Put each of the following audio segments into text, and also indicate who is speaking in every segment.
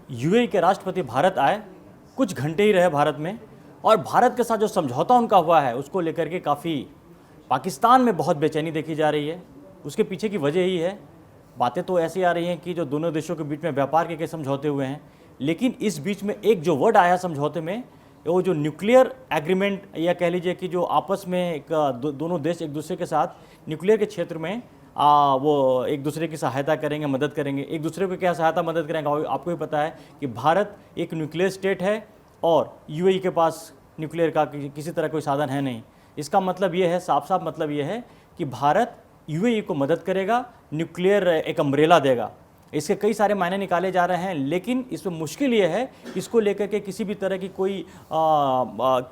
Speaker 1: UAE के राष्ट्रपति भारत आए, कुछ घंटे ही रहे भारत में, और भारत के साथ जो समझौता उनका हुआ है उसको लेकर के काफ़ी पाकिस्तान में बहुत बेचैनी देखी जा रही है। उसके पीछे की वजह ही है, बातें तो ऐसी आ रही हैं कि जो दोनों देशों के बीच में व्यापार के कई समझौते हुए हैं, लेकिन इस बीच में एक जो वर्ड आया समझौते में, वो जो न्यूक्लियर एग्रीमेंट, या कह लीजिए कि जो आपस में दोनों देश एक दूसरे के साथ न्यूक्लियर के क्षेत्र में वो एक दूसरे की सहायता करेंगे, मदद करेंगे। एक दूसरे को क्या सहायता मदद करेंगे, आपको भी पता है कि भारत एक न्यूक्लियर स्टेट है और यूएई के पास न्यूक्लियर का किसी तरह कोई साधन है नहीं। इसका मतलब ये है, साफ साफ मतलब ये है कि भारत यूएई को मदद करेगा, न्यूक्लियर एक अम्ब्रेला देगा। इसके कई सारे मायने निकाले जा रहे हैं, लेकिन इसमें मुश्किल ये है कि इसको लेकर के किसी भी तरह की कोई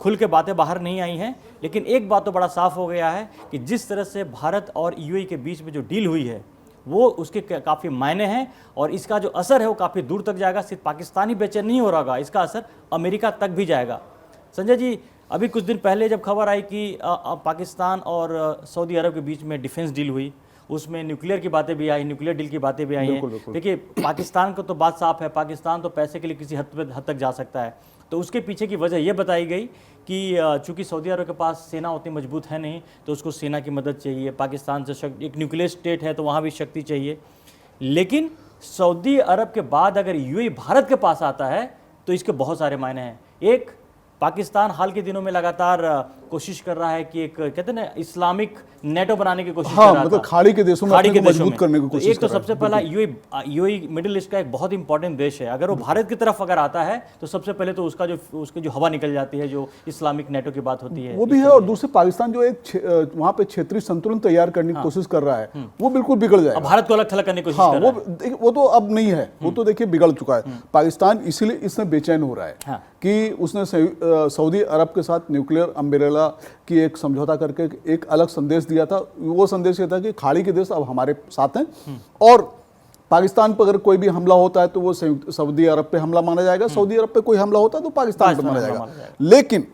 Speaker 1: खुल के बातें बाहर नहीं आई हैं। लेकिन एक बात तो बड़ा साफ हो गया है कि जिस तरह से भारत और यूएई के बीच में जो डील हुई है वो उसके काफ़ी मायने हैं, और इसका जो असर है वो काफ़ी दूर तक जाएगा। सिर्फ पाकिस्तान ही बेचैन नहीं हो रहा होगा, इसका असर अमेरिका तक भी जाएगा। संजय जी, अभी कुछ दिन पहले जब खबर आई कि पाकिस्तान और सऊदी अरब के बीच में डिफेंस डील हुई, उसमें न्यूक्लियर की बातें भी आई, न्यूक्लियर डील की बातें भी आई हैं। देखिए, पाकिस्तान को तो बात साफ है, पाकिस्तान तो पैसे के लिए किसी हद तक जा सकता है। तो उसके पीछे की वजह यह बताई गई कि चूंकि सऊदी अरब के पास सेना उतनी मजबूत है नहीं, तो उसको सेना की मदद चाहिए। पाकिस्तान से एक न्यूक्लियर स्टेट है तो वहाँ भी शक्ति चाहिए। लेकिन सऊदी अरब के बाद अगर यूएई भारत के पास आता है तो इसके बहुत सारे मायने हैं। एक, पाकिस्तान हाल के दिनों में लगातार कोशिश कर रहा है कि एक कहते हैं ना इस्लामिक नेटो बनाने की कोशिश कर रहा
Speaker 2: मतलब खाड़ी के देशों में मजबूत करने की कोशिश।
Speaker 1: एक तो सबसे पहला यूएई मिडिल ईस्ट का एक बहुत इंपॉर्टेंट देश है। अगर वो भारत की तरफ अगर आता है तो सबसे पहले तो उसकी जो हवा निकल जाती है, जो इस्लामिक नेटो की बात होती है,
Speaker 2: वो भी है। और दूसरे, पाकिस्तान जो एक वहां पे क्षेत्रीय संतुलन तैयार करने की कोशिश कर रहा है, वो बिल्कुल बिगड़ जाएगा।
Speaker 1: भारत को अलग थलग करने की कोशिश कर रहा है,
Speaker 2: वो तो अब नहीं है, वो तो देखिए बिगड़ चुका है पाकिस्तान। इसीलिए इसमें बेचैन हो रहा है कि उसने सऊदी अरब के साथ न्यूक्लियर अम्ब्रेला की एक समझौता करके एक अलग संदेश दिया था। वो संदेश ये था कि खाड़ी के देश अब हमारे साथ हैं, और पाकिस्तान पर अगर कोई भी हमला होता है तो वो सऊदी अरब पे हमला माना जाएगा, सऊदी अरब पे कोई हमला होता है तो पाकिस्तान पे माना जाएगा। लेकिन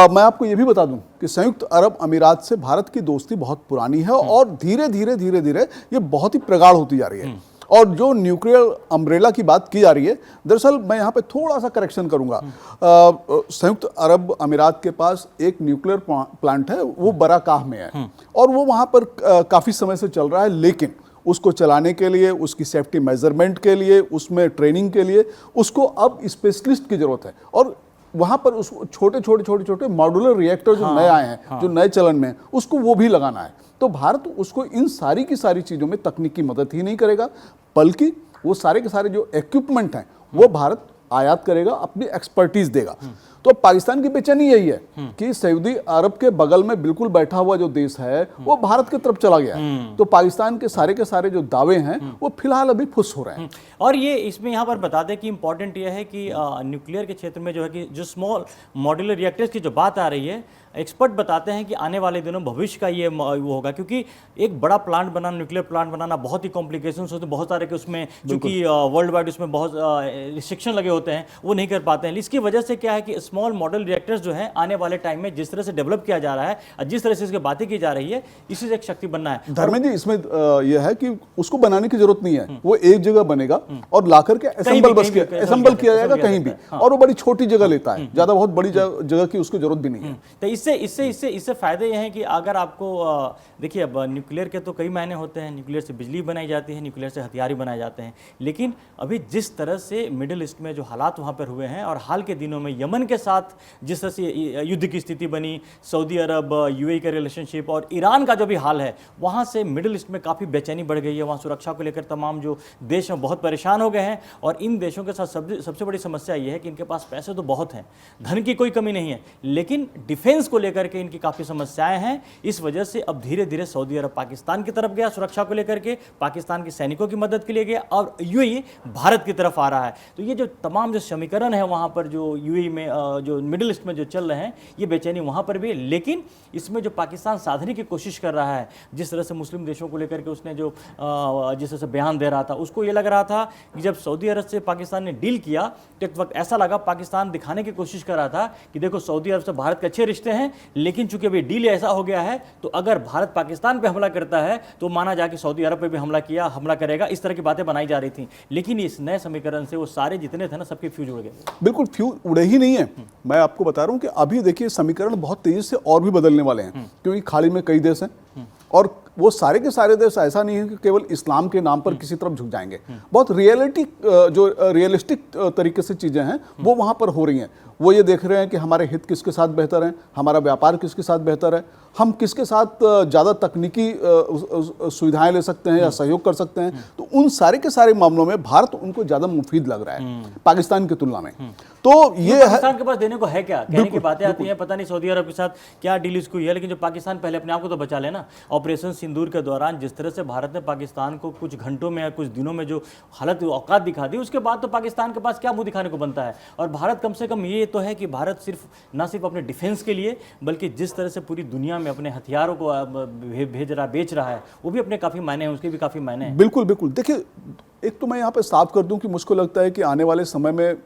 Speaker 2: मैं आपको ये भी बता दूं कि संयुक्त अरब अमीरात से भारत की दोस्ती बहुत पुरानी है, और धीरे धीरे ये बहुत ही प्रगाढ़ होती जा रही है। और जो न्यूक्लियर अम्ब्रेला की बात की जा रही है, दरअसल मैं यहाँ पे थोड़ा सा करेक्शन करूंगा। संयुक्त अरब अमीरात के पास एक न्यूक्लियर प्लांट है, वो बराकाह में है, और वो वहाँ पर काफ़ी समय से चल रहा है। लेकिन उसको चलाने के लिए, उसकी सेफ्टी मेजरमेंट के लिए, उसमें ट्रेनिंग के लिए उसको अब स्पेशलिस्ट की ज़रूरत है। और वहाँ पर उसको छोटे मॉड्यूलर रिएक्टर जो नए आए हैं, जो नए चलन में, उसको वो भी लगाना है। तो भारत उसको इन सारी की सारी चीज़ों में तकनीकी मदद ही नहीं करेगा, बल्कि वो सारे के सारे जो इक्विपमेंट हैं वो भारत आयात करेगा, अपनी एक्सपर्टीज देगा। तो पाकिस्तान की बेचैनी यही है कि सऊदी अरब के बगल में बिल्कुल बैठा हुआ जो देश है वो भारत की तरफ चला गया है। तो पाकिस्तान के सारे जो दावे हैं वो फिलहाल अभी फुस हो रहे हैं।
Speaker 1: और ये इसमें यहाँ पर बता दें कि इंपॉर्टेंट ये है कि न्यूक्लियर के क्षेत्र में जो है कि जो स्मॉल मॉड्यूलर रिएक्टर्स की जो बात आ रही है, एक्सपर्ट बताते हैं कि आने वाले दिनों भविष्य का ये वो होगा, क्योंकि एक बड़ा प्लांट बनाना, न्यूक्लियर प्लांट बनाना बहुत ही कॉम्प्लिकेशंस होते हैं, बहुत सारे के उसमें, क्योंकि वर्ल्ड वाइड उसमें बहुत रिस्ट्रिक्शन लगे होते हैं, वो नहीं कर पाते हैं। इसकी वजह से क्या है कि स्मॉल मॉडल रिएक्टर्स जो है आने वाले टाइम में जिस तरह से डेवलप किया जा रहा है और जिस तरह से इसकी बातें की जा रही है, इसी से एक शक्ति बनना है।
Speaker 2: धर्मेंद्र जी, इसमें यह है कि उसको बनाने की जरूरत नहीं है, वो एक जगह बनेगा और लाकर के असेंबल किया जाएगा कहीं भी, और वो बड़ी छोटी जगह लेता है, ज्यादा बहुत बड़ी जगह की उसको जरूरत भी नहीं है।
Speaker 1: तो इससे फायदे ये हैं कि अगर आपको देखिए, अब न्यूक्लियर के तो कई मायने होते हैं, न्यूक्लियर से बिजली बनाई जाती है, न्यूक्लियर से हथियार बनाए जाते हैं, लेकिन अभी जिस तरह से मिडिल ईस्ट में जो हालात वहाँ पर हुए हैं, और हाल के दिनों में यमन के साथ जिस तरह से युद्ध की स्थिति बनी, सऊदी अरब यूएई का रिलेशनशिप और ईरान का जो भी हाल है, वहाँ से मिडिल ईस्ट में काफ़ी बेचैनी बढ़ गई है। वहाँ सुरक्षा को लेकर तमाम जो देश हैं बहुत परेशान हो गए हैं, और इन देशों के साथ सबसे बड़ी समस्या ये है कि इनके पास पैसे तो बहुत हैं, धन की कोई कमी नहीं है, लेकिन डिफेंस को लेकर के इनकी काफ़ी समस्याएं हैं। इस वजह से अब धीरे धीरे सऊदी अरब पाकिस्तान की तरफ गया सुरक्षा को लेकर के, पाकिस्तान के सैनिकों की मदद के लिए गया, और यूएई भारत की तरफ आ रहा है। तो ये जो तमाम जो समीकरण है वहाँ पर जो यूएई में जो मिडिल ईस्ट में जो चल रहे हैं, ये बेचैनी वहाँ पर भी है। लेकिन इसमें जो पाकिस्तान साधने की कोशिश कर रहा है, जिस तरह से मुस्लिम देशों को लेकर के उसने जो जिस तरह से बयान दे रहा था, उसको ये लग रहा था कि जब सऊदी अरब से पाकिस्तान ने डील किया तो एक वक्त ऐसा लगा पाकिस्तान दिखाने की कोशिश कर रहा था कि देखो सऊदी अरब से भारत के अच्छे रिश्ते हैं, लेकिन चूंकि अभी डील ऐसा हो गया है तो अगर भारत पाकिस्तान पे हमला करता है तो माना जाए कि सऊदी अरब पे भी हमला करेगा, इस तरह की बातें बनाई जा रही थी। लेकिन इस नए समीकरण से वो सारे जितने थे ना, सबके फ्यूज उड़ गए।
Speaker 2: बिल्कुल फ्यूज उड़े ही नहीं है। मैं आपको बता रहा हूं कि अभी देखिए समीकरण बहुत तेजी से और भी बदलने वाले हैं, क्योंकि खाड़ी में कई देश हैं और वो सारे के सारे देश ऐसा नहीं है कि केवल इस्लाम के नाम पर किसी तरफ झुक जाएंगे। बहुत रियलिस्टिक तरीके से चीजें हैं वो वहां पर हो रही हैं। वो ये देख रहे हैं कि हमारे हित किसके साथ बेहतर है, हमारा व्यापार किसके साथ बेहतर है, हम किसके साथ ज़्यादा तकनीकी सुविधाएं ले सकते हैं या सहयोग कर सकते हैं। तो उन सारे के सारे मामलों में भारत उनको ज़्यादा मुफीद लग रहा है पाकिस्तान की तुलना में। तो ये
Speaker 1: पाकिस्तान के पास देने को है क्या, कहने की बातें आती हैं, पता नहीं सऊदी अरब के साथ क्या डील इसको है, लेकिन जो पाकिस्तान पहले अपने आप को तो बचा लेना। ऑपरेशन सिंदूर के दौरान जिस तरह से भारत ने पाकिस्तान को कुछ घंटों में या कुछ दिनों में जो हालत औकात दिखा दी, उसके बाद तो पाकिस्तान के पास क्या मुंह दिखाने को बनता है। और भारत कम से कम ये तो है कि भारत न सिर्फ अपने डिफेंस के लिए, बल्कि जिस तरह से पूरी दुनिया में अपने हथियारों को बेच रहा है, वो भी अपने काफी मायने हैं, उसके भी काफी मायने हैं।
Speaker 2: बिल्कुल बिल्कुल। देखिए, एक तो मैं यहाँ पे साफ कर दूं कि मुझको लगता है कि आने वाले समय में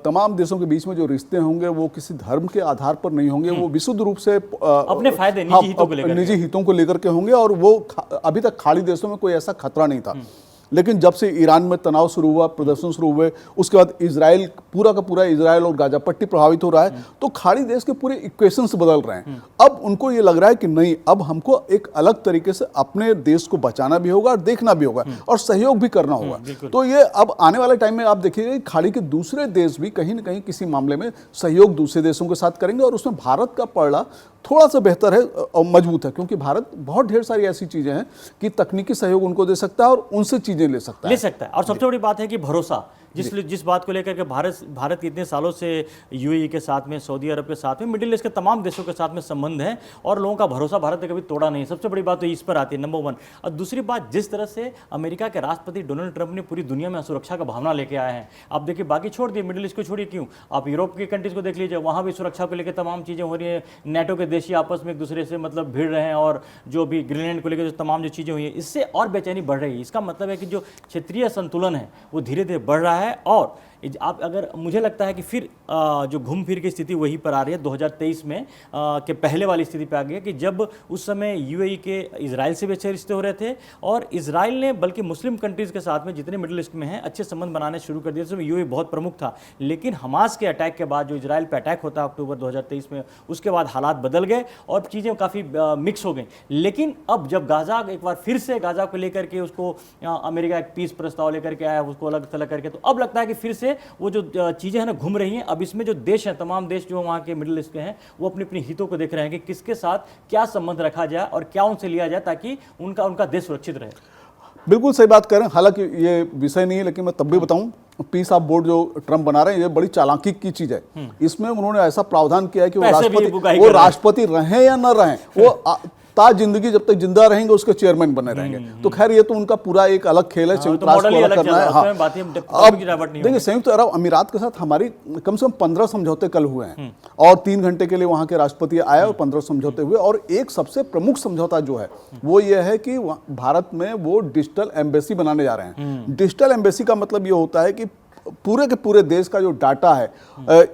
Speaker 2: तमाम देशों के बीच में जो रिश्ते होंगे वो किसी धर्म के आधार पर नहीं होंगे, वो विशुद्ध रूप से
Speaker 1: अपने फायदे, निजी
Speaker 2: हितों को लेकर के होंगे। और वो अभी तक खाड़ी देशों में कोई ऐसा खतरा नहीं था, लेकिन जब से ईरान में तनाव शुरू हुआ, प्रदर्शन शुरू हुए, उसके बाद इजराइल पूरा का पूरा इजराइल और गाजा पट्टी प्रभावित हो रहा है, तो खाड़ी देश के पूरे इक्वेशंस बदल रहे हैं। अब उनको ये लग रहा है कि नहीं, अब हमको एक अलग तरीके से अपने देश को बचाना भी होगा और देखना भी होगा और सहयोग भी करना होगा। तो ये अब आने वाले टाइम में आप देखिएगा खाड़ी के दूसरे देश भी कहीं ना कहीं किसी मामले में सहयोग दूसरे देशों के साथ करेंगे और उसमें भारत का पड़ना थोड़ा सा बेहतर है और मजबूत है, क्योंकि भारत बहुत ढेर सारी ऐसी चीजें हैं कि तकनीकी सहयोग उनको दे सकता है और उनसे चीजें ले सकता है।
Speaker 1: और सबसे बड़ी बात है कि भरोसा, जिस बात को लेकर के भारत इतने सालों से यूएई के साथ में, सऊदी अरब के साथ में, मिडिल ईस्ट के तमाम देशों के साथ में संबंध है और लोगों का भरोसा भारत ने कभी तोड़ा नहीं। सबसे बड़ी बात तो इस पर आती है, नंबर 1। और दूसरी बात, जिस तरह से अमेरिका के राष्ट्रपति डोनाल्ड ट्रंप ने पूरी दुनिया में सुरक्षा का भावना लेके आए हैं। आप देखिए, बाकी छोड़ दिए, मिडिल ईस्ट को छोड़िए, क्यों आप यूरोप की कंट्रीज को देख लीजिए, वहाँ भी सुरक्षा को लेकर तमाम चीज़ें हो रही है। नेटो के देश आपस में एक दूसरे से मतलब भिड़ रहे हैं और जो भी ग्रीनलैंड को लेकर जो तमाम जो चीज़ें हुई है, इससे और बेचैनी बढ़ रही है। इसका मतलब है कि जो क्षेत्रीय संतुलन है वो धीरे धीरे बढ़ रहा है। और आप अगर, मुझे लगता है कि फिर जो घूम फिर की स्थिति वहीं पर आ रही है 2023 में के पहले वाली स्थिति पे आ गई है कि जब उस समय यूएई के इजराइल से भी अच्छे रिश्ते हो रहे थे और इजराइल ने बल्कि मुस्लिम कंट्रीज के साथ में जितने मिडिल ईस्ट में हैं अच्छे संबंध बनाने शुरू कर दिए। उसमें यूएई बहुत प्रमुख था, लेकिन हमास के अटैक के बाद, जो इजराइल पे अटैक होता है अक्टूबर 2023 में, उसके बाद हालात बदल गए और चीज़ें काफ़ी मिक्स हो गई। लेकिन अब जब गाजा एक बार फिर से गाजा को लेकर के उसको अमेरिका एक पीस प्रस्ताव लेकर के आया, उसको अलग थलग करके, तो अब लगता है कि फिर से वो जो चीज़ें हैं ना घूम रही हैं। अब इसमें जो देश हैं, तमाम देश जो वहाँ के मिडिल ईस्ट के हैं, वो अपनी अपनी हितों को देख रहे हैं कि किसके साथ क्या संबंध रखा जाए और क्या उनसे लिया जाए ताकि उनका देश सुरक्षित रहे।
Speaker 2: बिल्कुल सही बात कर रहे हैं। हालांकि ये विषय नहीं है, लेकिन मैं तब भी बताऊं, पीस ऑफ बोर्ड जो ट्रंप बना रहे हैं, ये बड़ी चालाकी की चीज है। इसमें उन्होंने ऐसा प्रावधान किया है कि वो राष्ट्रपति रहें या न रहें, वो ताज जिंदगी जब तक जिंदा रहेंगे उसके चेयरमैन बने रहेंगे। तो खैर ये तो उनका पूरा एक अलग खेल है, संयुक्त राष्ट्र को अलग करना है। हाँ, अब देखिए, संयुक्त अरब अमीरात के साथ हमारी कम से कम 15 समझौते कल हुए हैं और 3 घंटे के लिए वहां के राष्ट्रपति आए और 15 समझौते हुए। और एक सबसे प्रमुख समझौता जो है वो ये है कि भारत में वो डिजिटल एम्बेसी बनाने जा रहे हैं। डिजिटल एम्बेसी का मतलब ये होता है कि पूरे के पूरे देश का जो डाटा है,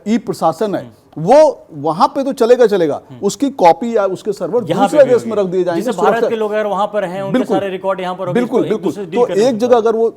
Speaker 2: ई प्रशासन है, वो वहां पे तो चलेगा, उसकी कॉपी या उसके सर्वर दूसरे देश में रख दिए जाएंगे।
Speaker 1: जैसे भारत के लोग अगर वहां पर हैं, उनके सारे रिकॉर्ड यहां पर
Speaker 2: बिल्कुल। तो एक जगह अगर वो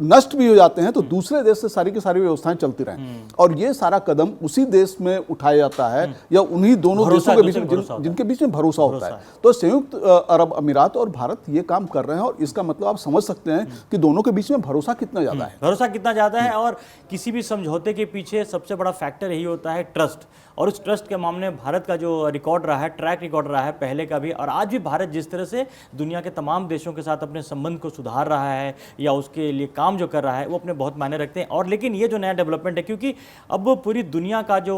Speaker 2: नष्ट भी हो जाते हैं तो दूसरे देश से सारी की सारी व्यवस्थाएं चलती रहें। और ये सारा कदम उसी देश में उठाया जाता है या उन्हीं दोनों देशों के बीच में, जिनके बीच में भरोसा होता है। तो संयुक्त अरब अमीरात और भारत ये काम कर रहे हैं और इसका मतलब आप समझ सकते हैं कि दोनों के बीच में भरोसा कितना ज्यादा है।
Speaker 1: और किसी भी समझौते के पीछे सबसे बड़ा फैक्टर यही होता है ट्रस्ट। और उस ट्रस्ट के मामले में भारत का जो रिकॉर्ड रहा है, ट्रैक रिकॉर्ड रहा है पहले का भी और आज भी, भारत जिस तरह से दुनिया के तमाम देशों के साथ अपने संबंध को सुधार रहा है या उसके लिए काम जो कर रहा है, वो अपने बहुत मायने रखते हैं। और लेकिन ये जो नया डेवलपमेंट है, क्योंकि अब पूरी दुनिया का जो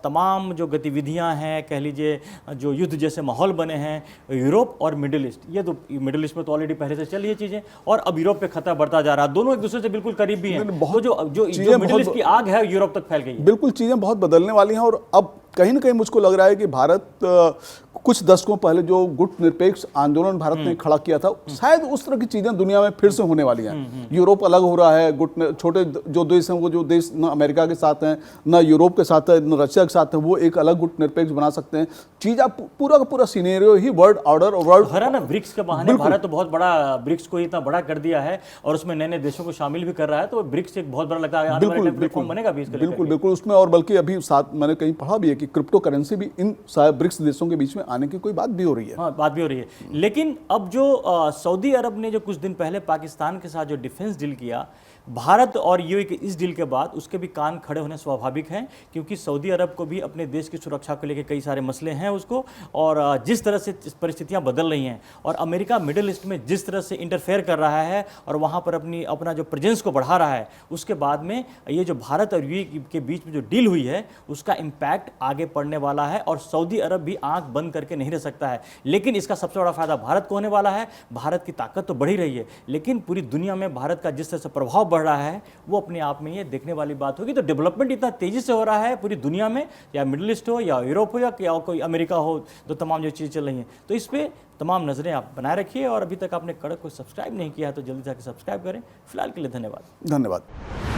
Speaker 1: तमाम जो गतिविधियां हैं, कह लीजिए जो युद्ध जैसे माहौल बने हैं, यूरोप और मिडिल ईस्ट, ये तो मिडिल ईस्ट में तो ऑलरेडी पहले से चल रही है चीज़ें और अब यूरोप पे खतरा बढ़ता जा रहा है। दोनों एक दूसरे से बिल्कुल करीब भी हैं। जो मिडिल ईस्ट की आग है यूरोप तक फैल गई है।
Speaker 2: बिल्कुल चीज़ें बहुत बदलने वाली हैं और अब कहीं ना कहीं मुझको लग रहा है कि भारत कुछ दशकों पहले जो गुट निरपेक्ष आंदोलन भारत ने खड़ा किया था, शायद उस तरह की चीजें दुनिया में फिर से होने वाली हैं। यूरोप अलग हो रहा है, छोटे जो देश हैं वो जो देश न अमेरिका के साथ हैं, न यूरोप के साथ है, न रशिया के साथ है, वो एक अलग गुट निरपेक्ष बना सकते हैं। चीज आप पूरा का पूरा सिनेरियो ही वर्ल्ड ऑर्डर और वर्ल्ड
Speaker 1: ना ब्रिक्स के बहाने भारत तो बहुत बड़ा ब्रिक्स को इतना बड़ा कर दिया है और उसमें नए नए देशों को शामिल भी कर रहा है, तो ब्रिक्स एक बहुत बड़ा लगता है प्लेटफॉर्म बनेगा भी इसके लिए।
Speaker 2: बिल्कुल उसमें, और बल्कि अभी साथ मैंने कहीं पढ़ा भी है कि क्रिप्टो करेंसी भी इन ब्रिक्स देशों के बीच में आने की कोई बात भी हो रही है।
Speaker 1: हाँ, बात भी हो रही है। लेकिन अब जो सऊदी अरब ने जो कुछ दिन पहले पाकिस्तान के साथ जो डिफेंस डील किया, भारत और यूएई के इस डील के बाद उसके भी कान खड़े होने स्वाभाविक हैं, क्योंकि सऊदी अरब को भी अपने देश की सुरक्षा को लेकर कई सारे मसले हैं उसको, और जिस तरह से परिस्थितियां बदल रही हैं और अमेरिका मिडिल ईस्ट में जिस तरह से इंटरफेयर कर रहा है और वहां पर अपना जो प्रेजेंस को बढ़ा रहा है, उसके बाद में ये जो भारत और यूएई के बीच में जो डील हुई है उसका इम्पैक्ट आगे पड़ने वाला है और सऊदी अरब भी आंख बंद करके नहीं रह सकता है। लेकिन इसका सबसे बड़ा फायदा भारत को होने वाला है। भारत की ताकत तो बढ़ी रही है, लेकिन पूरी दुनिया में भारत का जिस तरह से प्रभाव बढ़ रहा है वो अपने आप में ये देखने वाली बात होगी। तो डेवलपमेंट इतना तेजी से हो रहा है पूरी दुनिया में, या मिडिल ईस्ट हो या यूरोप हो या कोई अमेरिका हो, तो तमाम जो चीज़ें चल रही हैं, तो इस पर तमाम नज़रें आप बनाए रखिए। और अभी तक आपने कड़क को सब्सक्राइब नहीं किया है तो जल्दी जाकर सब्सक्राइब करें। फिलहाल के लिए धन्यवाद।